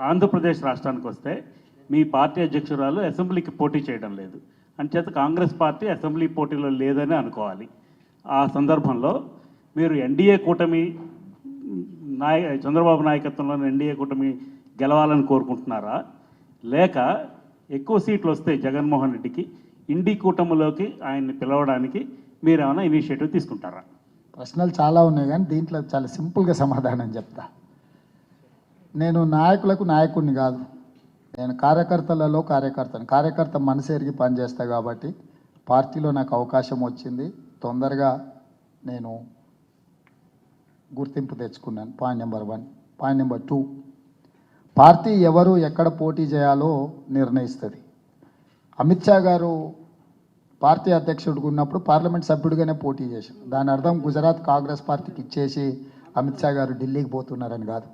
ఆంధ్రప్రదేశ్ రాష్ట్రానికి వస్తే మీ పార్టీ అధ్యక్షురాలు అసెంబ్లీకి పోటీ చేయడం లేదు, అంచేత కాంగ్రెస్ పార్టీ అసెంబ్లీ పోటీలో లేదని అనుకోవాలి. ఆ సందర్భంలో మీరు ఎన్డీఏ కూటమి చంద్రబాబు నాయకత్వంలోని ఎన్డీఏ కూటమి గెలవాలని కోరుకుంటున్నారా, లేక ఎక్కువ సీట్లు వస్తే జగన్మోహన్ రెడ్డికి ఇండి కూటమిలోకి ఆయన్ని పిలవడానికి మీరేమైనా ఇనిషియేటివ్ తీసుకుంటారా? ప్రశ్నలు చాలా ఉన్నాయి కానీ దీంట్లో చాలా సింపుల్గా సమాధానం చెప్తా. నేను నాయకులకు నాయకుడిని కాదు, నేను కార్యకర్తలలో కార్యకర్తను. కార్యకర్త మనసు ఎరిగి పనిచేస్తా కాబట్టి పార్టీలో నాకు అవకాశం వచ్చింది, తొందరగా నేను గుర్తింపు తెచ్చుకున్నాను. Point number 1. Point number 2, party ఎవరు ఎక్కడ పోటీ చేయాలో నిర్ణయిస్తుంది. అమిత్ షా గారు పార్టీ అధ్యక్షుడిగా ఉన్నప్పుడు పార్లమెంట్ సభ్యుడిగానే పోటీ చేశారు. దాని అర్థం గుజరాత్ కాంగ్రెస్ పార్టీకి ఇచ్చేసి అమిత్ షా గారు ఢిల్లీకి పోతున్నారని కాదు.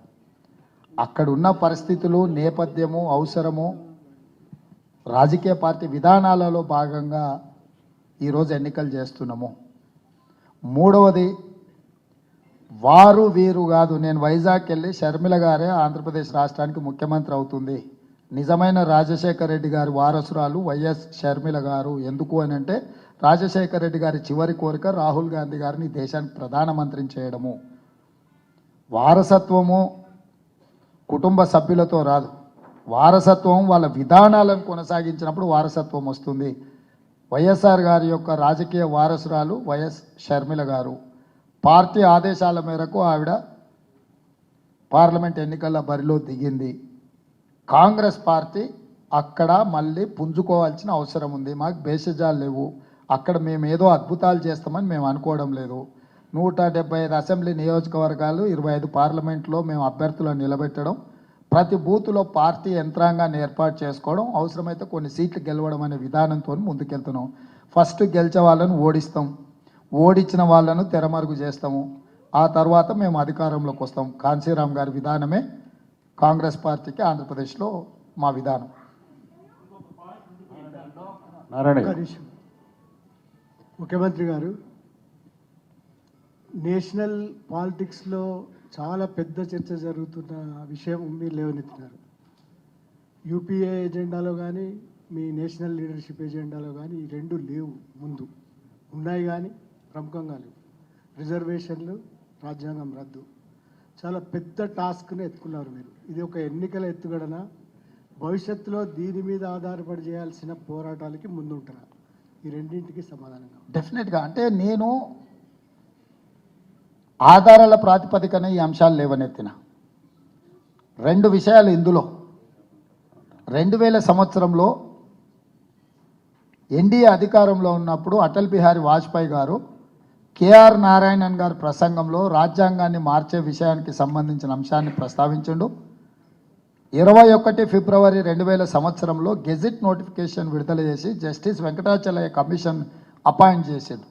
అక్కడ ఉన్న పరిస్థితులు, నేపథ్యము, అవసరము, రాజకీయ పార్టీ విధానాలలో భాగంగా ఈరోజు ఎన్నికలు చేస్తున్నాము. మూడవది, వారు వీరు కాదు. నేను వైజాగ్ వెళ్ళి షర్మిల గారే ఆంధ్రప్రదేశ్ రాష్ట్రానికి ముఖ్యమంత్రి అవుతుంది, నిజమైన రాజశేఖర రెడ్డి గారి వారసురాలు వైఎస్ షర్మిల గారు. ఎందుకు అని అంటే రాజశేఖర రెడ్డి గారి చివరి కోరిక రాహుల్ గాంధీ గారిని దేశానికి ప్రధానమంత్రిని చేయడము. వారసత్వము కుటుంబ సభ్యులతో రాదు, వారసత్వం వాళ్ళ విధానాలను కొనసాగించినప్పుడు వారసత్వం వస్తుంది. వైఎస్ఆర్ గారి యొక్క రాజకీయ వారసురాలు వైఎస్ షర్మిల గారు. పార్టీ ఆదేశాల మేరకు ఆవిడ పార్లమెంట్ ఎన్నికల బరిలో దిగింది. కాంగ్రెస్ పార్టీ అక్కడ మళ్ళీ పుంజుకోవాల్సిన అవసరం ఉంది. మాకు భేషజాలు లేవు, అక్కడ మేము ఏదో అద్భుతాలు చేస్తామని మేము అనుకోవడం లేదు. 175 అసెంబ్లీ నియోజకవర్గాలు, 25 పార్లమెంట్లో మేము అభ్యర్థులను నిలబెట్టడం, ప్రతి బూత్లో పార్టీ యంత్రాంగాన్ని ఏర్పాటు చేసుకోవడం, అవసరమైతే కొన్ని సీట్లు గెలవడం అనే విధానంతో ముందుకెళ్తున్నాం. ఫస్ట్ గెలిచే వాళ్ళను ఓడిస్తాం, ఓడించిన వాళ్ళను తెరమరుగు చేస్తాము, ఆ తర్వాత మేము అధికారంలోకి వస్తాం. కాంశీరామ్ గారి విధానమే కాంగ్రెస్ పార్టీకి ఆంధ్రప్రదేశ్లో మా విధానం. ముఖ్యమంత్రి గారు, నేషనల్ పాలిటిక్స్లో చాలా పెద్ద చర్చ జరుగుతున్న విషయం మీరు లేవనెత్తినారు. యూపీఏ ఎజెండాలో కానీ మీ నేషనల్ లీడర్షిప్ ఎజెండాలో కానీ ఈ రెండు లేవు, ముందు ఉన్నాయి కానీ ప్రముఖంగా లేవు. రిజర్వేషన్లు, రాజ్యాంగం రద్దు, చాలా పెద్ద టాస్క్ని ఎత్తుకున్నారు మీరు. ఇది ఒక ఎన్నికల ఎత్తుగడన, భవిష్యత్తులో దీని మీద ఆధారపడి చేయాల్సిన పోరాటాలకి ముందుంటారా? ఈ రెండింటికి సమాధానంగా. డెఫినెట్గా, అంటే నేను ఆధారాల ప్రాతిపదికన ఈ అంశాలు లేవనెత్తిన. 2 విషయాలు ఇందులో. 2000 సంవత్సరంలో ఎన్డీఏ అధికారంలో ఉన్నప్పుడు అటల్ బిహారీ వాజ్పేయి గారు కేఆర్ నారాయణన్ గారి ప్రసంగంలో రాజ్యాంగాన్ని మార్చే విషయానికి సంబంధించిన అంశాన్ని ప్రస్తావించిండు. 21 ఫిబ్రవరి 2000 సంవత్సరంలో గెజిట్ నోటిఫికేషన్ విడుదల చేసి జస్టిస్ వెంకటాచలయ్య కమిషన్ అపాయింట్ చేసిండు.